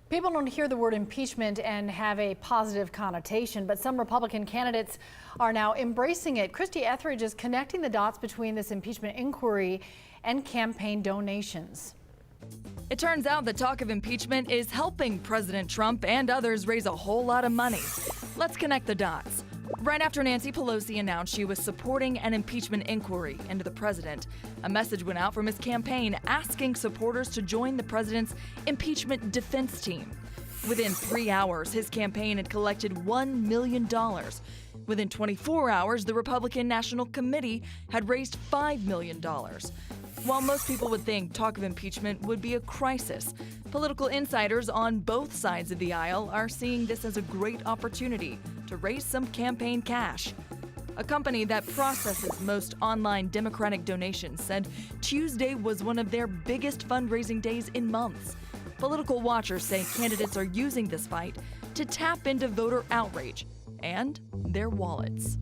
People don't hear the word impeachment and have a positive connotation, but some Republican candidates are now embracing it. Christy Etheridge is connecting the dots between this impeachment inquiry and campaign donations. It turns out the talk of impeachment is helping President Trump and others raise a whole lot of money. Let's connect the dots. Right after Nancy Pelosi announced she was supporting an impeachment inquiry into the president, a message went out from his campaign asking supporters to join the president's impeachment defense team. Within 3 hours, his campaign had collected $1 million. Within 24 hours, the Republican National Committee had raised $5 million. While most people would think talk of impeachment would be a crisis, political insiders on both sides of the aisle are seeing this as a great opportunity to raise some campaign cash. A company that processes most online Democratic donations said Tuesday was one of their biggest fundraising days in months. Political watchers say candidates are using this fight to tap into voter outrage and their wallets.